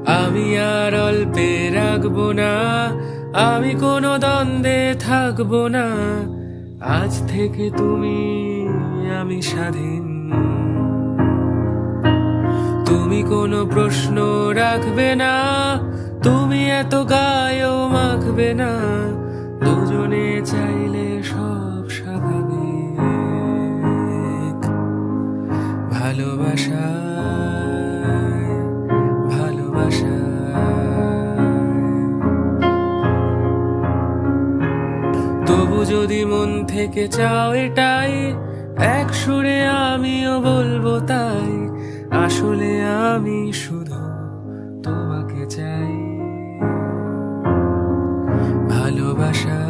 আমি আর অল্পে রাখবো না, আমি কোনো দ্বন্দ্বে থাকবো না। আজ থেকে তুমি, আমি স্বাধীন। তুমি কোনো প্রশ্ন রাখবে না, তুমি এত গায়েও মাখবে না। দুজনে চাইলে সব স্বাভাবিক। ভালোবাসায়, ভালোবাসায়। তবু যদি মন থেকে চাও এটাই, এক সুরে আমিও বলবো তাই। আসলে আমি শুধু তোমাকে চাই। ভালোবাসা।